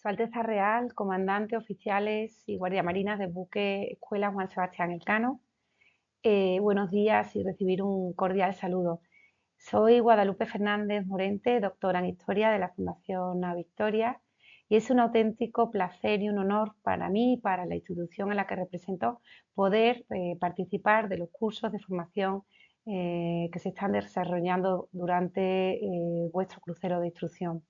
Su Alteza Real, comandantes, oficiales y guardiamarinas del buque Escuela Juan Sebastián Elcano, buenos días y recibir un cordial saludo. Soy Guadalupe Fernández Morente, doctora en Historia de la Fundación A Victoria, y es un auténtico placer y un honor para mí y para la institución a la que represento poder participar de los cursos de formación que se están desarrollando durante vuestro crucero de instrucción.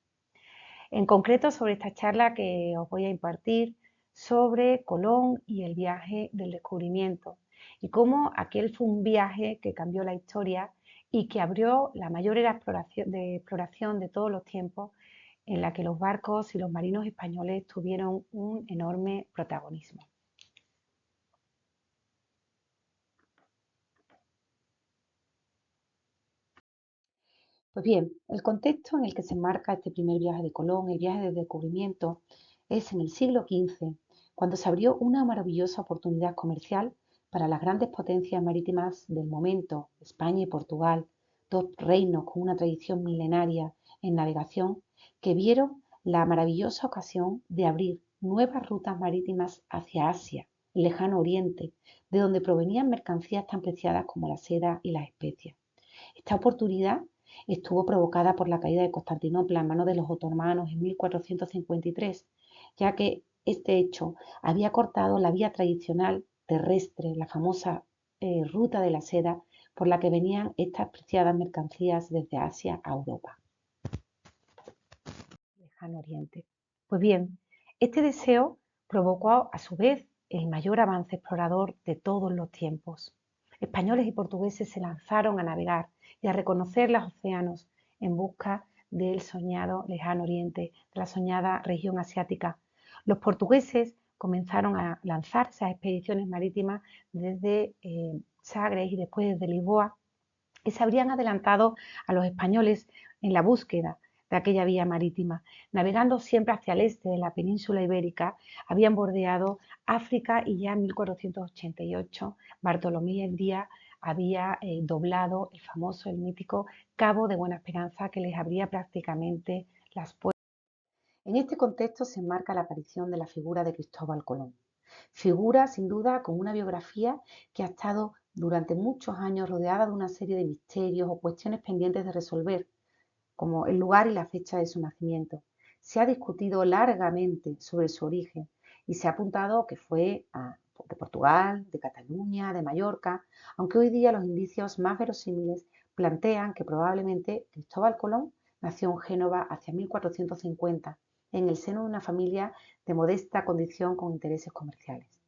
En concreto sobre esta charla que os voy a impartir sobre Colón y el viaje del descubrimiento y cómo aquel fue un viaje que cambió la historia y que abrió la mayor era de exploración de todos los tiempos, en la que los barcos y los marinos españoles tuvieron un enorme protagonismo. Pues bien, el contexto en el que se enmarca este primer viaje de Colón, el viaje de descubrimiento, es en el siglo XV, cuando se abrió una maravillosa oportunidad comercial para las grandes potencias marítimas del momento, España y Portugal, dos reinos con una tradición milenaria en navegación, que vieron la maravillosa ocasión de abrir nuevas rutas marítimas hacia Asia, el lejano oriente, de donde provenían mercancías tan preciadas como la seda y las especias. Esta oportunidad estuvo provocada por la caída de Constantinopla en manos de los otomanos en 1453, ya que este hecho había cortado la vía tradicional terrestre, la famosa ruta de la seda, por la que venían estas preciadas mercancías desde Asia a Europa, lejano oriente. Pues bien, este deseo provocó a su vez el mayor avance explorador de todos los tiempos. Españoles y portugueses se lanzaron a navegar y a reconocer los océanos en busca del soñado lejano oriente, de la soñada región asiática. Los portugueses comenzaron a lanzar esas expediciones marítimas desde Sagres y después desde Lisboa, y se habrían adelantado a los españoles en la búsqueda de aquella vía marítima. Navegando siempre hacia el este de la península ibérica, habían bordeado África y ya en 1488 Bartolomé Díaz había doblado el famoso, el mítico Cabo de Buena Esperanza, que les abría prácticamente las puertas. En este contexto se enmarca la aparición de la figura de Cristóbal Colón. Figura, sin duda, con una biografía que ha estado durante muchos años rodeada de una serie de misterios o cuestiones pendientes de resolver, como el lugar y la fecha de su nacimiento. Se ha discutido largamente sobre su origen y se ha apuntado que fue de Portugal, de Cataluña, de Mallorca, aunque hoy día los indicios más verosímiles plantean que probablemente Cristóbal Colón nació en Génova hacia 1450, en el seno de una familia de modesta condición con intereses comerciales.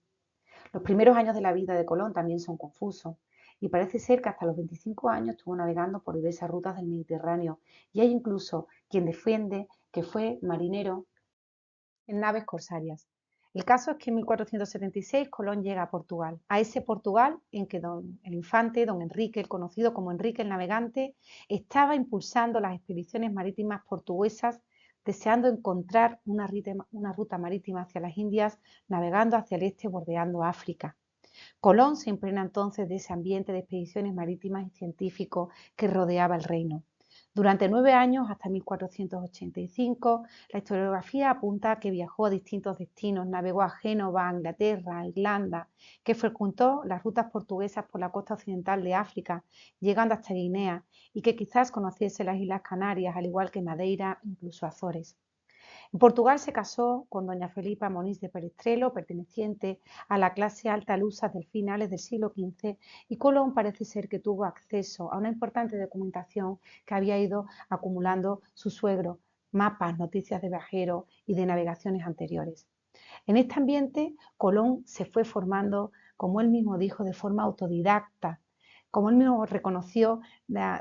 Los primeros años de la vida de Colón también son confusos y parece ser que hasta los 25 años estuvo navegando por diversas rutas del Mediterráneo, y hay incluso quien defiende que fue marinero en naves corsarias. El caso es que en 1476 Colón llega a Portugal, a ese Portugal en que el infante, don Enrique, el conocido como Enrique el Navegante, estaba impulsando las expediciones marítimas portuguesas, deseando encontrar una ruta marítima hacia las Indias, navegando hacia el este, bordeando África. Colón se impregna entonces de ese ambiente de expediciones marítimas y científicos que rodeaba el reino. Durante 9 años, hasta 1485, la historiografía apunta a que viajó a distintos destinos, navegó a Génova, a Inglaterra, a Irlanda, que frecuentó las rutas portuguesas por la costa occidental de África, llegando hasta Guinea, y que quizás conociese las Islas Canarias, al igual que Madeira, incluso Azores. En Portugal se casó con doña Felipa Moniz de Perestrelo, perteneciente a la clase alta lusa del finales del siglo XV, y Colón parece ser que tuvo acceso a una importante documentación que había ido acumulando su suegro, mapas, noticias de viajeros y de navegaciones anteriores. En este ambiente, Colón se fue formando, como él mismo dijo, de forma autodidacta. Como él mismo reconoció,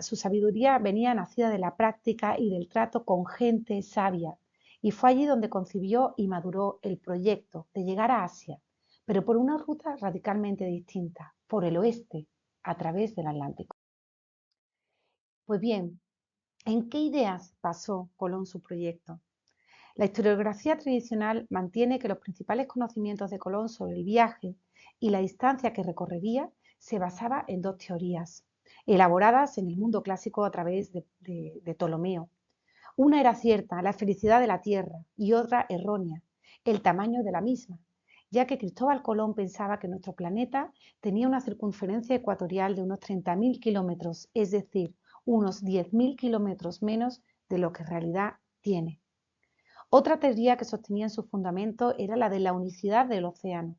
su sabiduría venía nacida de la práctica y del trato con gente sabia. Y fue allí donde concibió y maduró el proyecto de llegar a Asia, pero por una ruta radicalmente distinta, por el oeste, a través del Atlántico. Pues bien, ¿en qué ideas basó Colón su proyecto? La historiografía tradicional mantiene que los principales conocimientos de Colón sobre el viaje y la distancia que recorrería se basaba en dos teorías, elaboradas en el mundo clásico a través de Ptolomeo. Una era cierta, la felicidad de la Tierra, y otra errónea, el tamaño de la misma, ya que Cristóbal Colón pensaba que nuestro planeta tenía una circunferencia ecuatorial de unos 30.000 kilómetros, es decir, unos 10.000 kilómetros menos de lo que en realidad tiene. Otra teoría que sostenía en su fundamento era la de la unicidad del océano,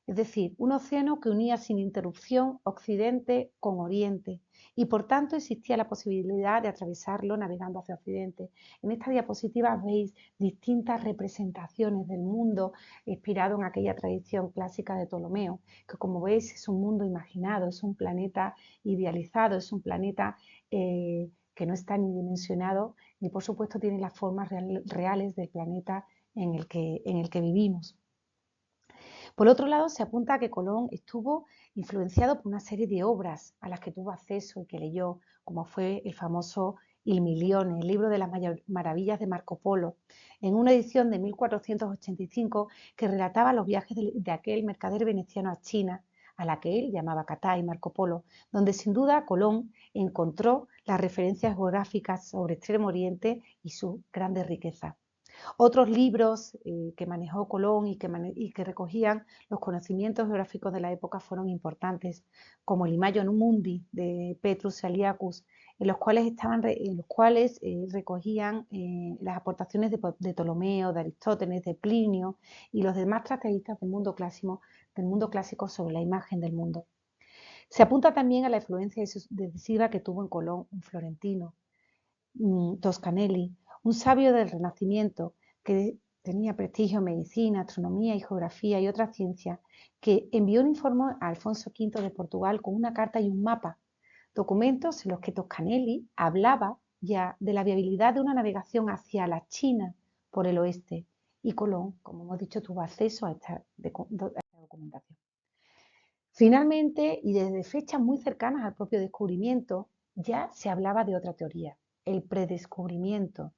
es decir, un océano que unía sin interrupción Occidente con Oriente y por tanto existía la posibilidad de atravesarlo navegando hacia Occidente. En esta diapositiva veis distintas representaciones del mundo inspirado en aquella tradición clásica de Ptolomeo, que como veis es un mundo imaginado, es un planeta idealizado, es un planeta que no está ni dimensionado ni por supuesto tiene las formas reales del planeta en el que vivimos. Por otro lado, se apunta que Colón estuvo influenciado por una serie de obras a las que tuvo acceso y que leyó, como fue el famoso Il Milione, el libro de las maravillas de Marco Polo, en una edición de 1485 que relataba los viajes de aquel mercader veneciano a China, a la que él llamaba Catay, Marco Polo, donde sin duda Colón encontró las referencias geográficas sobre Extremo Oriente y su grandes riquezas. Otros libros que manejó Colón y que recogían los conocimientos geográficos de la época fueron importantes, como el Imaion Mundi de Petrus Eliacus, en los cuales recogían las aportaciones de Ptolomeo, de Aristóteles, de Plinio y los demás tratadistas del mundo clásico sobre la imagen del mundo. Se apunta también a la influencia decisiva que tuvo en Colón un florentino, Toscanelli, un sabio del Renacimiento que tenía prestigio en medicina, astronomía y geografía y otras ciencias, que envió un informe a Alfonso V de Portugal con una carta y un mapa, documentos en los que Toscanelli hablaba ya de la viabilidad de una navegación hacia la China por el oeste, y Colón, como hemos dicho, tuvo acceso a esta documentación. Finalmente, y desde fechas muy cercanas al propio descubrimiento, ya se hablaba de otra teoría, el predescubrimiento.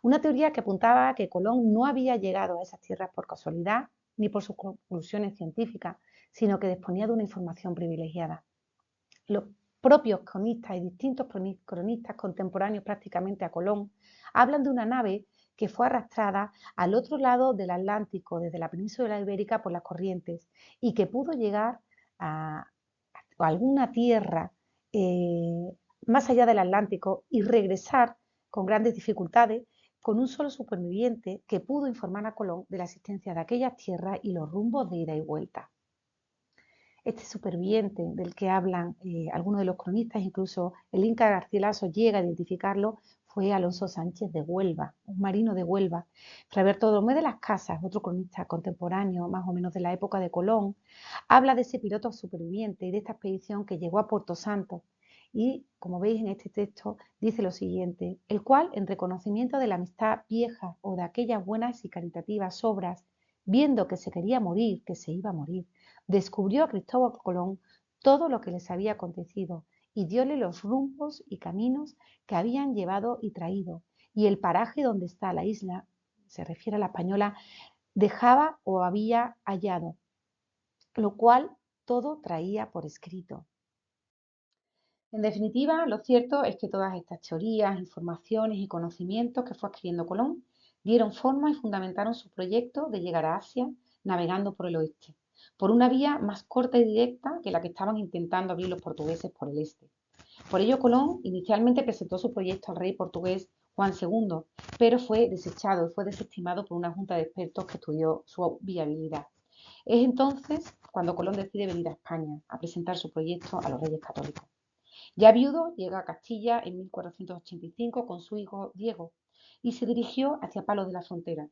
Una teoría que apuntaba a que Colón no había llegado a esas tierras por casualidad ni por sus conclusiones científicas, sino que disponía de una información privilegiada. Los propios cronistas y distintos cronistas contemporáneos prácticamente a Colón hablan de una nave que fue arrastrada al otro lado del Atlántico, desde la península ibérica por las corrientes, y que pudo llegar a alguna tierra más allá del Atlántico y regresar con grandes dificultades con un solo superviviente que pudo informar a Colón de la existencia de aquellas tierras y los rumbos de ida y vuelta. Este superviviente del que hablan algunos de los cronistas, incluso el Inca Garcilaso llega a identificarlo, fue Alonso Sánchez de Huelva, un marino de Huelva. Fray Bartolomé de las Casas, otro cronista contemporáneo, más o menos de la época de Colón, habla de ese piloto superviviente y de esta expedición que llegó a Puerto Santo. Y, como veis en este texto, dice lo siguiente, el cual, en reconocimiento de la amistad vieja o de aquellas buenas y caritativas obras, viendo que se quería morir, que se iba a morir, descubrió a Cristóbal Colón todo lo que les había acontecido y diole los rumbos y caminos que habían llevado y traído, y el paraje donde está la isla, se refiere a la española, dejaba o había hallado, lo cual todo traía por escrito. En definitiva, lo cierto es que todas estas teorías, informaciones y conocimientos que fue adquiriendo Colón dieron forma y fundamentaron su proyecto de llegar a Asia navegando por el oeste, por una vía más corta y directa que la que estaban intentando abrir los portugueses por el este. Por ello, Colón inicialmente presentó su proyecto al rey portugués Juan II, pero fue desechado y fue desestimado por una junta de expertos que estudió su viabilidad. Es entonces cuando Colón decide venir a España a presentar su proyecto a los reyes católicos. Ya viudo, llega a Castilla en 1485 con su hijo Diego y se dirigió hacia Palos de la Frontera,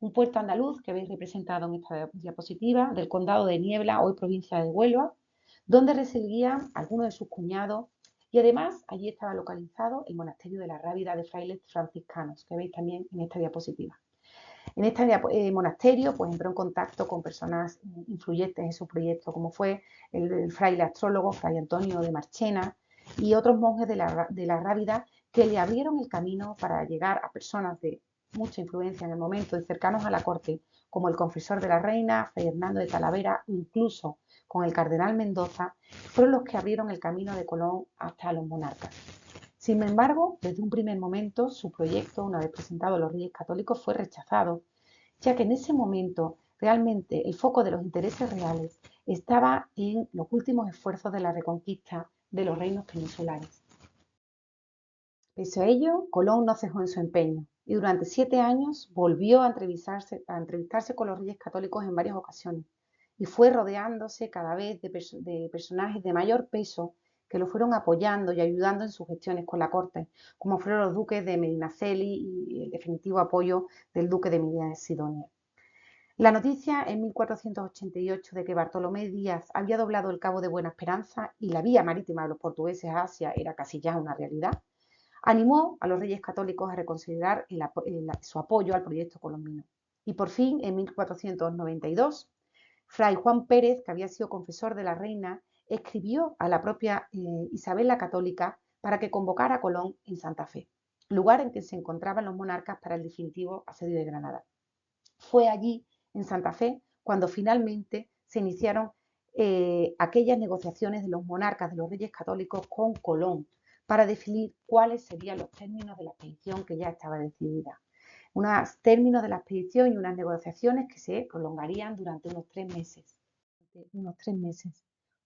un puerto andaluz que veis representado en esta diapositiva del condado de Niebla, hoy provincia de Huelva, donde residían algunos de sus cuñados y además allí estaba localizado el monasterio de la Rábida de frailes franciscanos, que veis también en esta diapositiva. En este monasterio pues, entró en contacto con personas influyentes en su proyecto, como fue el fraile astrólogo, fray Antonio de Marchena, y otros monjes de la Rábida que le abrieron el camino para llegar a personas de mucha influencia en el momento y cercanos a la corte, como el confesor de la reina, fray Hernando de Talavera, incluso con el cardenal Mendoza, fueron los que abrieron el camino de Colón hasta los monarcas. Sin embargo, desde un primer momento, su proyecto, una vez presentado a los Reyes Católicos, fue rechazado, ya que en ese momento realmente el foco de los intereses reales estaba en los últimos esfuerzos de la reconquista de los reinos peninsulares. Pese a ello, Colón no cesó en su empeño y durante 7 años volvió a entrevistarse con los reyes católicos en varias ocasiones y fue rodeándose cada vez de personajes de mayor peso que lo fueron apoyando y ayudando en sus gestiones con la corte, como fueron los duques de Medinaceli y el definitivo apoyo del duque de Medina Sidonia. La noticia en 1488 de que Bartolomé Díaz había doblado el Cabo de Buena Esperanza y la vía marítima de los portugueses a Asia era casi ya una realidad, animó a los reyes católicos a reconsiderar su apoyo al proyecto colombino. Y por fin, en 1492, Fray Juan Pérez, que había sido confesor de la reina, escribió a la propia Isabel la Católica para que convocara a Colón en Santa Fe, lugar en que se encontraban los monarcas para el definitivo asedio de Granada. Fue allí, en Santa Fe, cuando finalmente se iniciaron aquellas negociaciones de los monarcas, de los reyes católicos con Colón, para definir cuáles serían los términos de la expedición que ya estaba decidida. Unos términos de la expedición y unas negociaciones que se prolongarían durante unos 3 meses.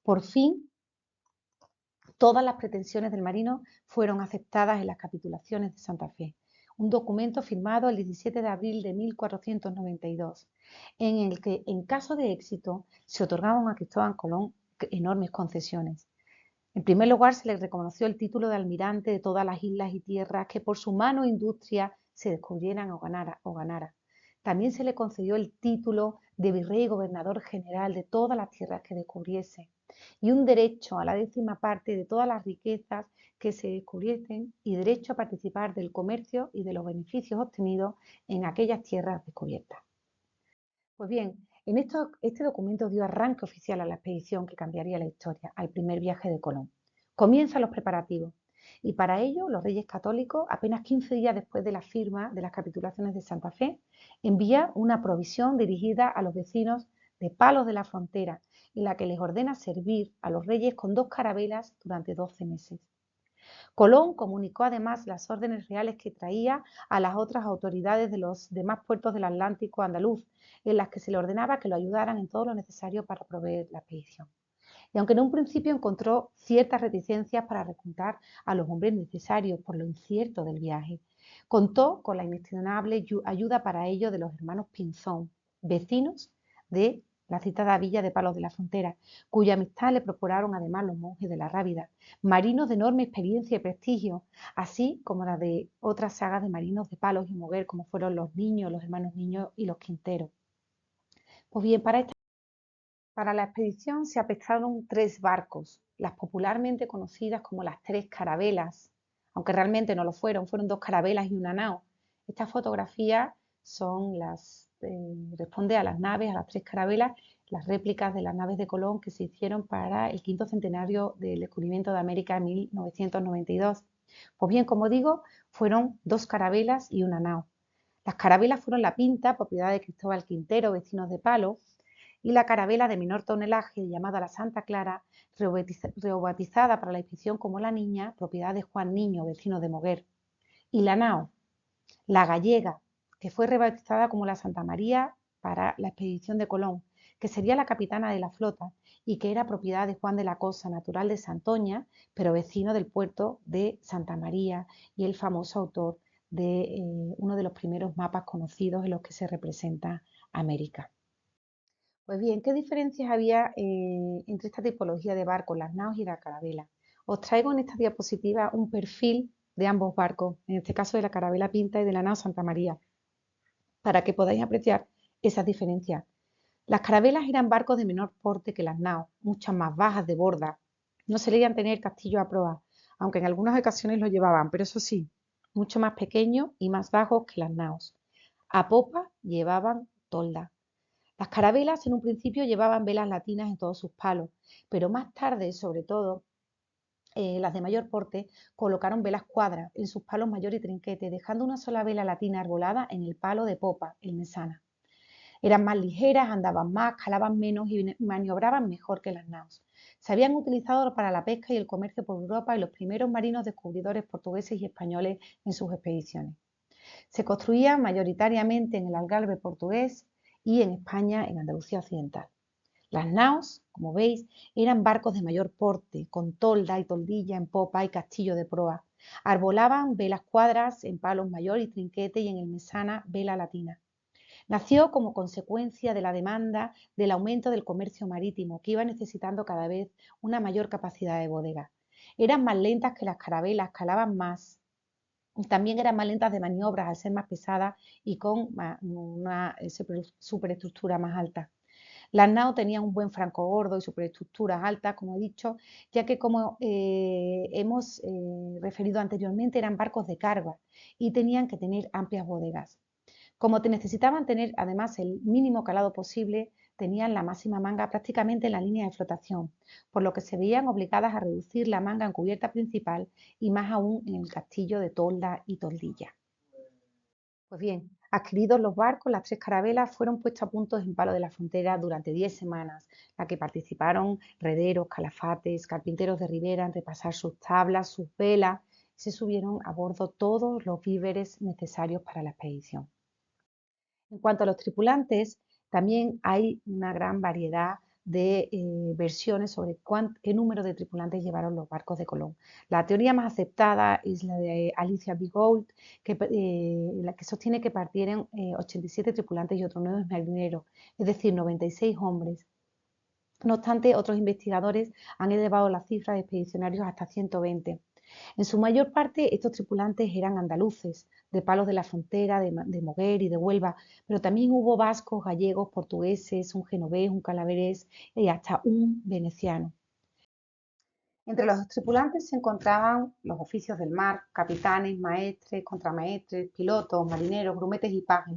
Por fin, todas las pretensiones del marino fueron aceptadas en las capitulaciones de Santa Fe, un documento firmado el 17 de abril de 1492, en el que, en caso de éxito, se otorgaban a Cristóbal Colón enormes concesiones. En primer lugar, se le reconoció el título de almirante de todas las islas y tierras que por su mano e industria se descubrieran o ganara. También se le concedió el título de virrey y gobernador general de todas las tierras que descubriese y un derecho a la 10ª parte de todas las riquezas que se descubriesen y derecho a participar del comercio y de los beneficios obtenidos en aquellas tierras descubiertas. Pues bien, este documento dio arranque oficial a la expedición que cambiaría la historia, al primer viaje de Colón. Comienzan los preparativos y para ello los reyes católicos, apenas 15 días después de la firma de las capitulaciones de Santa Fe, envía una provisión dirigida a los vecinos de Palos de la Frontera, en la que les ordena servir a los reyes con 2 carabelas durante 12 meses. Colón comunicó además las órdenes reales que traía a las otras autoridades de los demás puertos del Atlántico andaluz, en las que se le ordenaba que lo ayudaran en todo lo necesario para proveer la expedición. Y aunque en un principio encontró ciertas reticencias para reclutar a los hombres necesarios por lo incierto del viaje, contó con la inestimable ayuda para ello de los hermanos Pinzón, vecinos de la citada villa de Palos de la Frontera, cuya amistad le procuraron además los monjes de la Rábida, marinos de enorme experiencia y prestigio, así como la de otras sagas de marinos de Palos y Moguer, como fueron los Niños, los hermanos Niños y los Quinteros. Pues bien, para la expedición se apestraron 3 barcos, las popularmente conocidas como las 3 carabelas, aunque realmente no lo fueron 2 carabelas y una nao. Estas fotografías responde a las naves, a las 3 carabelas, las réplicas de las naves de Colón que se hicieron para el 5º centenario del descubrimiento de América en 1992. Pues bien, como digo, fueron 2 carabelas y una nao. Las carabelas fueron la Pinta, propiedad de Cristóbal Quintero, vecinos de Palos, y la carabela de menor tonelaje llamada la Santa Clara, rebautizada para la expedición como la Niña, propiedad de Juan Niño, vecino de Moguer, y la nao, la Gallega, que fue rebautizada como la Santa María para la expedición de Colón, que sería la capitana de la flota y que era propiedad de Juan de la Cosa, natural de Santoña, pero vecino del puerto de Santa María y el famoso autor de uno de los primeros mapas conocidos en los que se representa América. Pues bien, ¿qué diferencias había entre esta tipología de barcos, las naos y la carabela? Os traigo en esta diapositiva un perfil de ambos barcos, en este caso de la carabela Pinta y de la nao Santa María, para que podáis apreciar esas diferencias. Las carabelas eran barcos de menor porte que las naos, muchas más bajas de borda. No solían tener castillo a proa, aunque en algunas ocasiones lo llevaban, pero eso sí, mucho más pequeños y más bajos que las naos. A popa llevaban tolda. Las carabelas en un principio llevaban velas latinas en todos sus palos, pero más tarde, sobre todo, las de mayor porte, colocaron velas cuadras en sus palos mayor y trinquete, dejando una sola vela latina arbolada en el palo de popa, el mesana. Eran más ligeras, andaban más, calaban menos y maniobraban mejor que las naos. Se habían utilizado para la pesca y el comercio por Europa y los primeros marinos descubridores portugueses y españoles en sus expediciones. Se construían mayoritariamente en el Algarve portugués y en España, en Andalucía Occidental. Las naos, como veis, eran barcos de mayor porte, con tolda y toldilla en popa y castillo de proa. Arbolaban velas cuadras en palos mayor y trinquete y en el mesana vela latina. Nació como consecuencia de la demanda del aumento del comercio marítimo, que iba necesitando cada vez una mayor capacidad de bodega. Eran más lentas que las carabelas, calaban más. También eran más lentas de maniobras al ser más pesadas y con una superestructura más alta. Las naos tenían un buen franco gordo y superestructuras altas, como he dicho, ya que como hemos referido anteriormente eran barcos de carga y tenían que tener amplias bodegas. Como necesitaban tener además el mínimo calado posible, tenían la máxima manga prácticamente en la línea de flotación, por lo que se veían obligadas a reducir la manga en cubierta principal y más aún en el castillo de tolda y toldilla. Pues bien, adquiridos los barcos, las tres carabelas fueron puestas a punto en Palo de la Frontera durante 10 semanas, la que participaron rederos, calafates, carpinteros de ribera en repasar sus tablas, sus velas, y se subieron a bordo todos los víveres necesarios para la expedición. En cuanto a los tripulantes, también hay una gran variedad de versiones sobre qué número de tripulantes llevaron los barcos de Colón. La teoría más aceptada es la de Alicia Bigold, la que sostiene que partieron 87 tripulantes y otros 9 marineros, es decir, 96 hombres. No obstante, otros investigadores han elevado la cifra de expedicionarios hasta 120. En su mayor parte, estos tripulantes eran andaluces, de Palos de la Frontera, de Moguer y de Huelva, pero también hubo vascos, gallegos, portugueses, un genovés, un calaverés y hasta un veneciano. Entre los tripulantes se encontraban los oficios del mar, capitanes, maestres, contramaestres, pilotos, marineros, grumetes y pajes.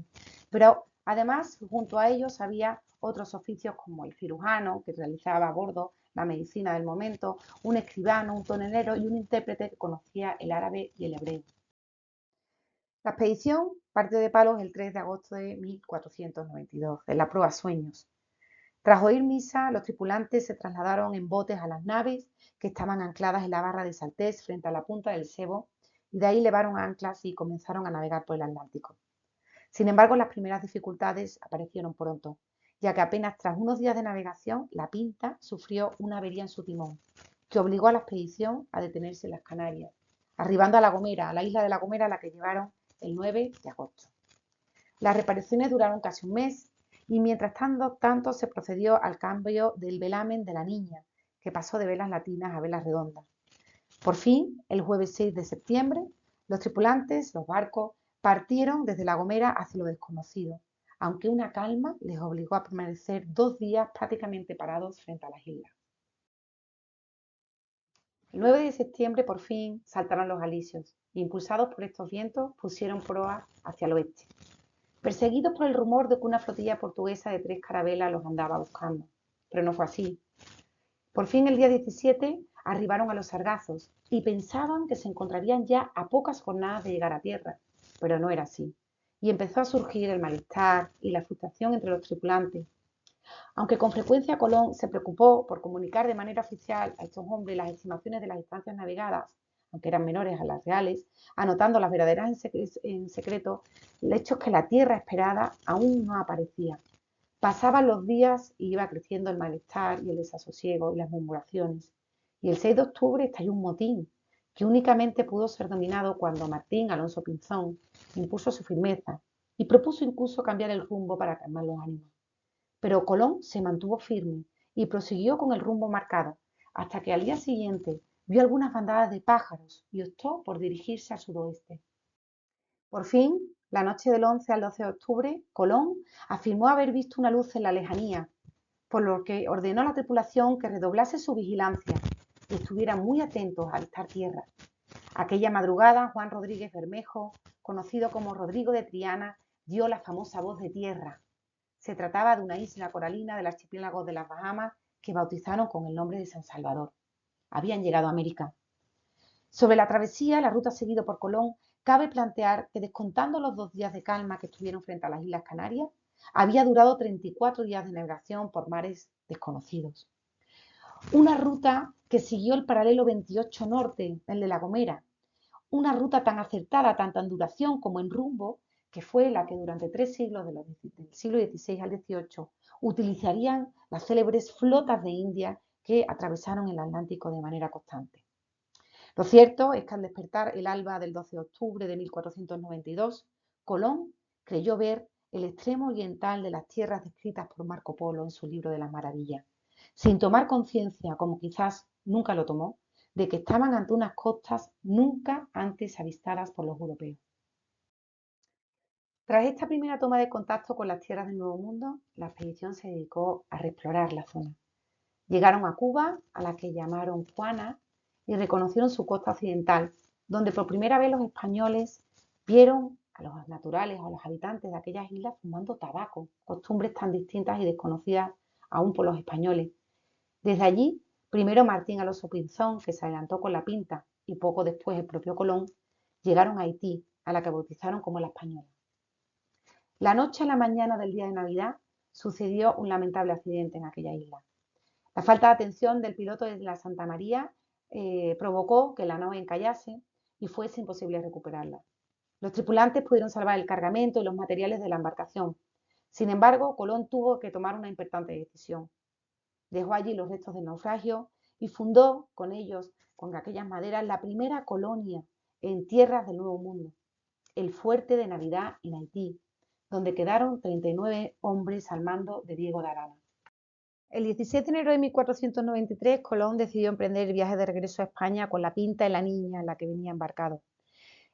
Pero además, junto a ellos había otros oficios como el cirujano, que realizaba a bordo la medicina del momento, un escribano, un tonelero y un intérprete que conocía el árabe y el hebreo. La expedición partió de Palos el 3 de agosto de 1492, en la proa Sueños. Tras oír misa, los tripulantes se trasladaron en botes a las naves que estaban ancladas en la barra de Saltés frente a la punta del Sebo y de ahí levaron anclas y comenzaron a navegar por el Atlántico. Sin embargo, las primeras dificultades aparecieron pronto, ya que apenas tras unos días de navegación, la Pinta sufrió una avería en su timón, que obligó a la expedición a detenerse en las Canarias, arribando a La Gomera, a la isla de La Gomera, a la que llegaron el 9 de agosto. Las reparaciones duraron casi un mes y mientras tanto se procedió al cambio del velamen de la Niña, que pasó de velas latinas a velas redondas. Por fin, el jueves 6 de septiembre, los tripulantes, los barcos, partieron desde La Gomera hacia lo desconocido, aunque una calma les obligó a permanecer 2 días prácticamente parados frente a las islas. El 9 de septiembre, por fin, saltaron los alisios e, impulsados por estos vientos, pusieron proa hacia el oeste, perseguidos por el rumor de que una flotilla portuguesa de 3 carabelas los andaba buscando. Pero no fue así. Por fin, el día 17, arribaron a los Sargazos y pensaban que se encontrarían ya a pocas jornadas de llegar a tierra, pero no era así. Y empezó a surgir el malestar y la frustración entre los tripulantes. Aunque con frecuencia Colón se preocupó por comunicar de manera oficial a estos hombres las estimaciones de las distancias navegadas, aunque eran menores a las reales, anotando las verdaderas en secreto, el hecho es que la tierra esperada aún no aparecía. Pasaban los días y iba creciendo el malestar y el desasosiego y las murmuraciones. Y el 6 de octubre estalló un motín, que únicamente pudo ser dominado cuando Martín Alonso Pinzón impuso su firmeza y propuso incluso cambiar el rumbo para calmar los ánimos. Pero Colón se mantuvo firme y prosiguió con el rumbo marcado, hasta que al día siguiente vio algunas bandadas de pájaros y optó por dirigirse al sudoeste. Por fin, la noche del 11 al 12 de octubre, Colón afirmó haber visto una luz en la lejanía, por lo que ordenó a la tripulación que redoblase su vigilancia y estuvieran muy atentos al estar tierra. Aquella madrugada, Juan Rodríguez Bermejo, conocido como Rodrigo de Triana, dio la famosa voz de tierra. Se trataba de una isla coralina del archipiélago de las Bahamas que bautizaron con el nombre de San Salvador. Habían llegado a América. Sobre la travesía, la ruta seguida por Colón, cabe plantear que descontando los 2 días de calma que estuvieron frente a las Islas Canarias, había durado 34 días de navegación por mares desconocidos. Una ruta que siguió el paralelo 28 norte, el de La Gomera, una ruta tan acertada tanto en duración como en rumbo, que fue la que durante 3 siglos, del siglo XVI al XVIII, utilizarían las célebres flotas de India que atravesaron el Atlántico de manera constante. Lo cierto es que al despertar el alba del 12 de octubre de 1492, Colón creyó ver el extremo oriental de las tierras descritas por Marco Polo en su libro de las maravillas, sin tomar conciencia, como quizás nunca lo tomó, de que estaban ante unas costas nunca antes avistadas por los europeos. Tras esta primera toma de contacto con las tierras del Nuevo Mundo, la expedición se dedicó a reexplorar la zona. Llegaron a Cuba, a la que llamaron Juana, y reconocieron su costa occidental, donde por primera vez los españoles vieron a los naturales o a los habitantes de aquellas islas fumando tabaco, costumbres tan distintas y desconocidas aún por los españoles. Desde allí, primero Martín Alonso Pinzón, que se adelantó con la pinta, y poco después el propio Colón, llegaron a Haití, a la que bautizaron como la Española. La noche a la mañana del día de Navidad sucedió un lamentable accidente en aquella isla. La falta de atención del piloto de la Santa María provocó que la nave encallase y fuese imposible recuperarla. Los tripulantes pudieron salvar el cargamento y los materiales de la embarcación. Sin embargo, Colón tuvo que tomar una importante decisión. Dejó allí los restos del naufragio y fundó con ellos, con aquellas maderas, la primera colonia en tierras del Nuevo Mundo, el Fuerte de Navidad en Haití, donde quedaron 39 hombres al mando de Diego de Arana. El 16 de enero de 1493, Colón decidió emprender el viaje de regreso a España con la pinta y la niña en la que venía embarcado.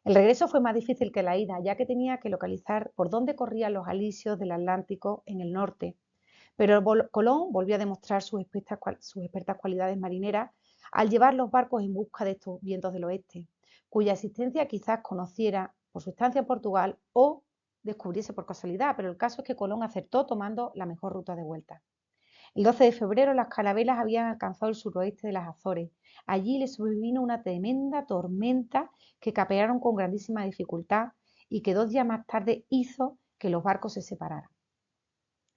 El regreso fue más difícil que la ida, ya que tenía que localizar por dónde corrían los alisios del Atlántico en el norte. Pero Colón volvió a demostrar sus expertas cualidades marineras al llevar los barcos en busca de estos vientos del oeste, cuya existencia quizás conociera por su estancia en Portugal o descubriese por casualidad, pero el caso es que Colón acertó tomando la mejor ruta de vuelta. El 12 de febrero las carabelas habían alcanzado el suroeste de las Azores. Allí les sobrevino una tremenda tormenta que capearon con grandísima dificultad y que 2 días más tarde hizo que los barcos se separaran.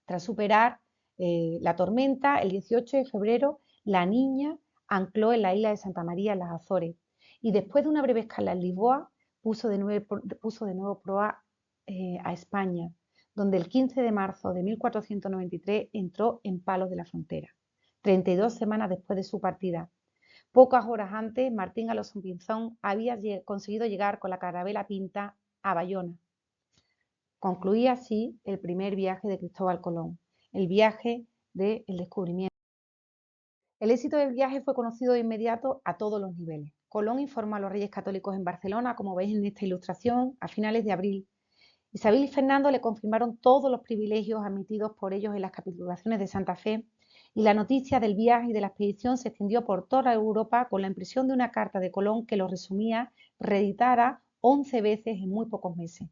Tras superar la tormenta, el 18 de febrero, la Niña ancló en la isla de Santa María, en las Azores, y después de una breve escala en Lisboa, puso de nuevo proa a España, donde el 15 de marzo de 1493 entró en Palos de la Frontera, 32 semanas después de su partida. Pocas horas antes, Martín Alonso Pinzón había conseguido llegar con la carabela Pinta a Bayona. Concluía así el primer viaje de Cristóbal Colón, el viaje del descubrimiento. El éxito del viaje fue conocido de inmediato a todos los niveles. Colón informó a los reyes católicos en Barcelona, como veis en esta ilustración, a finales de abril. Isabel y Fernando le confirmaron todos los privilegios admitidos por ellos en las capitulaciones de Santa Fe, y la noticia del viaje y de la expedición se extendió por toda Europa con la impresión de una carta de Colón que lo resumía, reeditada 11 veces en muy pocos meses.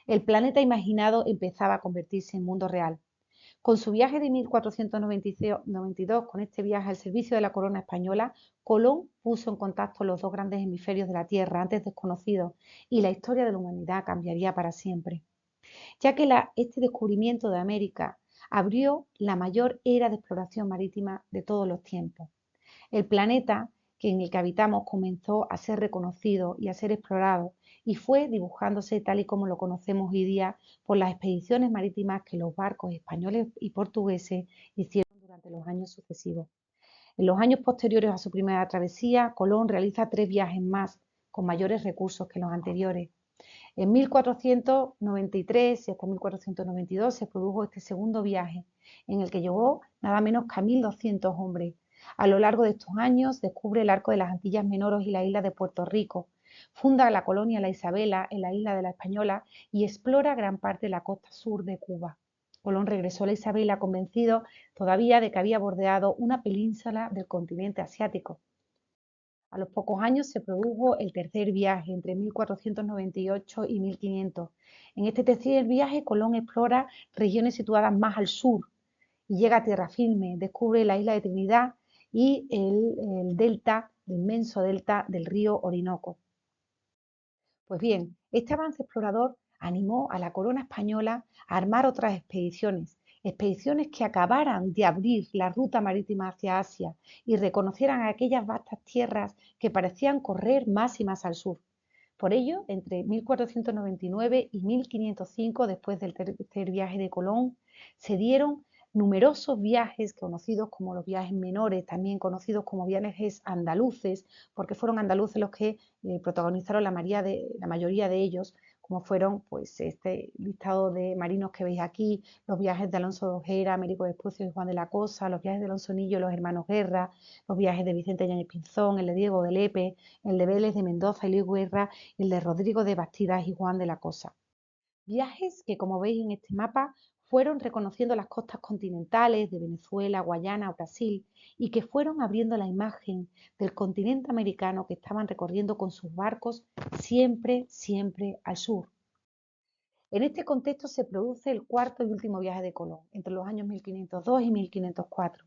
El planeta imaginado empezaba a convertirse en mundo real. Con su viaje de 1492, con este viaje al servicio de la corona española, Colón puso en contacto los 2 grandes hemisferios de la Tierra, antes desconocidos, y la historia de la humanidad cambiaría para siempre, ya que este descubrimiento de América abrió la mayor era de exploración marítima de todos los tiempos. El planeta en el que habitamos comenzó a ser reconocido y a ser explorado, y fue dibujándose tal y como lo conocemos hoy día por las expediciones marítimas que los barcos españoles y portugueses hicieron durante los años sucesivos. En los años posteriores a su primera travesía, Colón realiza 3 viajes más, con mayores recursos que los anteriores. En 1493 y hasta 1492 se produjo este segundo viaje, en el que llevó nada menos que a 1.200 hombres. A lo largo de estos años descubre el arco de las Antillas Menores y la isla de Puerto Rico, funda la colonia La Isabela en la isla de la Española y explora gran parte de la costa sur de Cuba. Colón regresó a La Isabela convencido todavía de que había bordeado una península del continente asiático. A los pocos años se produjo el tercer viaje, entre 1498 y 1500. En este tercer viaje, Colón explora regiones situadas más al sur y llega a tierra firme, descubre la isla de Trinidad y el inmenso delta del río Orinoco. Pues bien, este avance explorador animó a la corona española a armar otras expediciones, expediciones que acabaran de abrir la ruta marítima hacia Asia y reconocieran aquellas vastas tierras que parecían correr más y más al sur. Por ello, entre 1499 y 1505, después del tercer viaje de Colón, se dieron numerosos viajes conocidos como los viajes menores, también conocidos como viajes andaluces, porque fueron andaluces los que protagonizaron la mayoría de ellos, como fueron pues este listado de marinos que veis aquí, los viajes de Alonso de Ojera, Américo Vespucio y Juan de la Cosa, los viajes de Alonso Nillo, los hermanos Guerra, los viajes de Vicente Yáñez Pinzón, el de Diego de Lepe, el de Vélez de Mendoza y Luis Guerra, y el de Rodrigo de Bastidas y Juan de la Cosa. Viajes que, como veis en este mapa, fueron reconociendo las costas continentales de Venezuela, Guayana o Brasil y que fueron abriendo la imagen del continente americano que estaban recorriendo con sus barcos siempre, siempre al sur. En este contexto se produce el cuarto y último viaje de Colón, entre los años 1502 y 1504,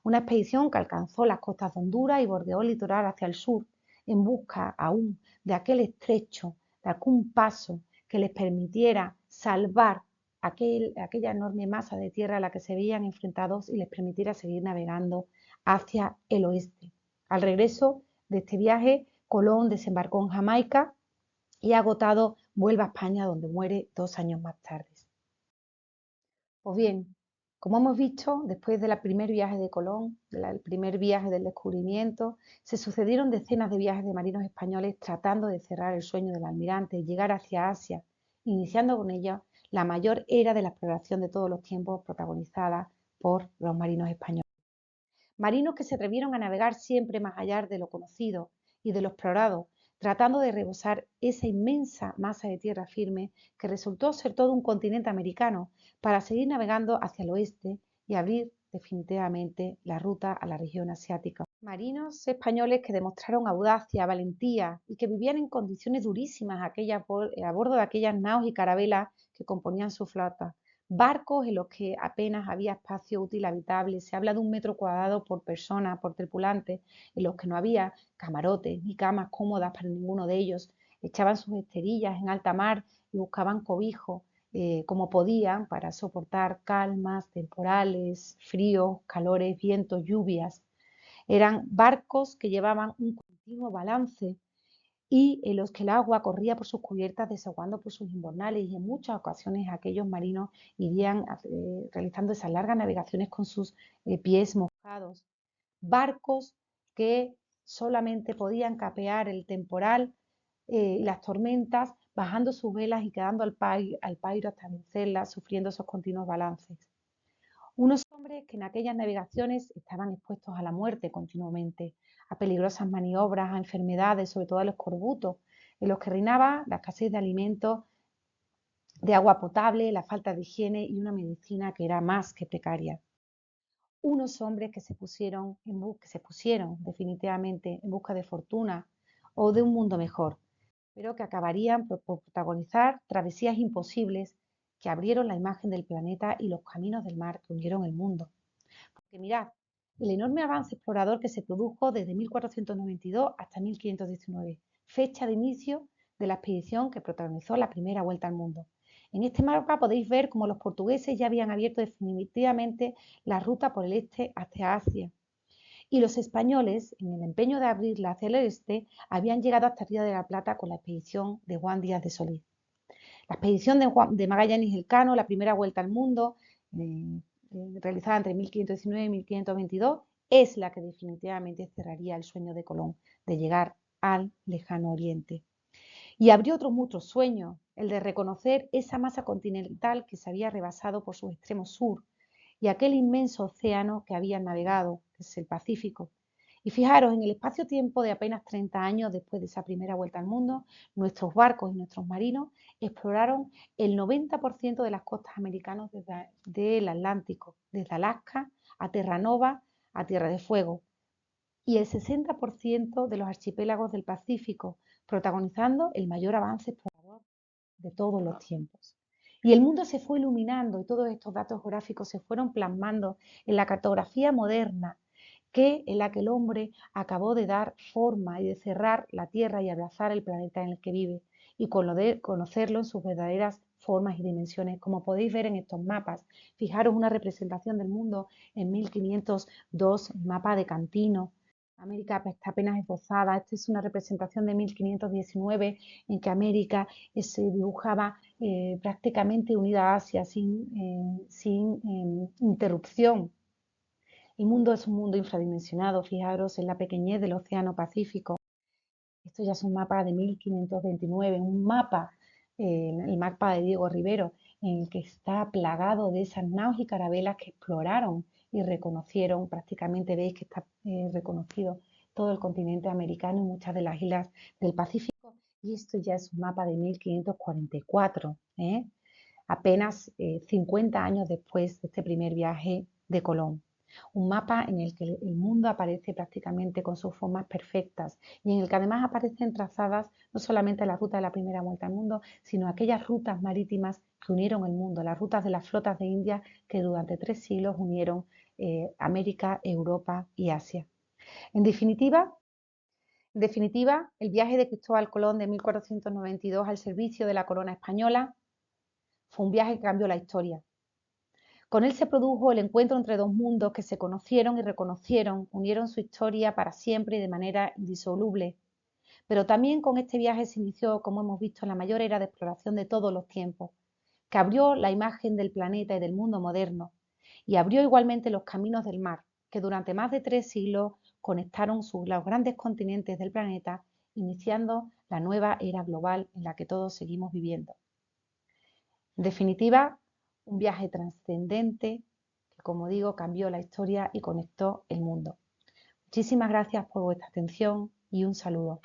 una expedición que alcanzó las costas de Honduras y bordeó el litoral hacia el sur, en busca aún de aquel estrecho, de algún paso que les permitiera salvar aquella enorme masa de tierra a la que se veían enfrentados y les permitiera seguir navegando hacia el oeste. Al regreso de este viaje, Colón desembarcó en Jamaica y agotado vuelve a España, donde muere 2 años más tarde. Pues bien, como hemos visto, después del primer viaje de Colón, del primer viaje del descubrimiento, se sucedieron decenas de viajes de marinos españoles tratando de cerrar el sueño del almirante y llegar hacia Asia, iniciando con ella la mayor era de la exploración de todos los tiempos protagonizada por los marinos españoles. Marinos que se atrevieron a navegar siempre más allá de lo conocido y de lo explorado, tratando de rebosar esa inmensa masa de tierra firme que resultó ser todo un continente americano, para seguir navegando hacia el oeste y abrir definitivamente la ruta a la región asiática. Marinos españoles que demostraron audacia, valentía y que vivían en condiciones durísimas a bordo de aquellas naos y carabelas que componían su flota, barcos en los que apenas había espacio útil habitable. Se habla de 1 metro cuadrado por persona, por tripulante, en los que no había camarotes ni camas cómodas para ninguno de ellos. Echaban sus esterillas en alta mar y buscaban cobijo como podían para soportar calmas, temporales, fríos, calores, vientos, lluvias. Eran barcos que llevaban un continuo balance y en los que el agua corría por sus cubiertas desaguando por sus invernales, y en muchas ocasiones aquellos marinos irían realizando esas largas navegaciones con sus pies mojados. Barcos que solamente podían capear el temporal y las tormentas, bajando sus velas y quedando al pairo hasta vencerlas, sufriendo esos continuos balances. Unos hombres que en aquellas navegaciones estaban expuestos a la muerte continuamente, a peligrosas maniobras, a enfermedades, sobre todo a los escorbuto, en los que reinaba la escasez de alimentos, de agua potable, la falta de higiene y una medicina que era más que precaria. Unos hombres que se pusieron definitivamente en busca de fortuna o de un mundo mejor, pero que acabarían por protagonizar travesías imposibles que abrieron la imagen del planeta y los caminos del mar que unieron el mundo. Porque mirad, el enorme avance explorador que se produjo desde 1492 hasta 1519, fecha de inicio de la expedición que protagonizó la primera vuelta al mundo. En este mapa podéis ver cómo los portugueses ya habían abierto definitivamente la ruta por el este hacia Asia, y los españoles, en el empeño de abrirla hacia el este, habían llegado hasta Río de la Plata con la expedición de Juan Díaz de Solís. La expedición de Magallanes Elcano, la primera vuelta al mundo, realizada entre 1519 y 1522, es la que definitivamente cerraría el sueño de Colón de llegar al lejano oriente. Y abrió otros muchos sueños, el de reconocer esa masa continental que se había rebasado por su extremo sur y aquel inmenso océano que habían navegado, que es el Pacífico. Y fijaros, en el espacio-tiempo de apenas 30 años después de esa primera vuelta al mundo, nuestros barcos y nuestros marinos exploraron el 90% de las costas americanas del Atlántico, desde Alaska a Terranova, a Tierra de Fuego, y el 60% de los archipiélagos del Pacífico, protagonizando el mayor avance explorador de todos los tiempos. Y el mundo se fue iluminando y todos estos datos geográficos se fueron plasmando en la cartografía moderna, en la que el hombre acabó de dar forma y de cerrar la Tierra y abrazar el planeta en el que vive. y conocerlo en sus verdaderas formas y dimensiones. Como podéis ver en estos mapas, fijaros una representación del mundo en 1502, mapa de Cantino. América está apenas esbozada. Esta es una representación de 1519 en que América se dibujaba prácticamente unida a Asia sin interrupción. El mundo es un mundo infradimensionado. Fijaros en la pequeñez del Océano Pacífico. Esto ya es un mapa de 1529, un mapa, el mapa de Diego Rivero, en el que está plagado de esas naos y carabelas que exploraron y reconocieron, prácticamente veis que está reconocido todo el continente americano y muchas de las islas del Pacífico. Y esto ya es un mapa de 1544, apenas 50 años después de este primer viaje de Colón. Un mapa en el que el mundo aparece prácticamente con sus formas perfectas y en el que además aparecen trazadas no solamente la ruta de la primera vuelta al mundo, sino aquellas rutas marítimas que unieron el mundo, las rutas de las flotas de India que durante 3 siglos unieron América, Europa y Asia. En definitiva, el viaje de Cristóbal Colón de 1492 al servicio de la corona española fue un viaje que cambió la historia. Con él se produjo el encuentro entre dos mundos que se conocieron y reconocieron, unieron su historia para siempre y de manera indisoluble. Pero también con este viaje se inició, como hemos visto, la mayor era de exploración de todos los tiempos, que abrió la imagen del planeta y del mundo moderno, y abrió igualmente los caminos del mar, que durante más de 3 siglos conectaron los grandes continentes del planeta, iniciando la nueva era global en la que todos seguimos viviendo. En definitiva, un viaje trascendente que, como digo, cambió la historia y conectó el mundo. Muchísimas gracias por vuestra atención y un saludo.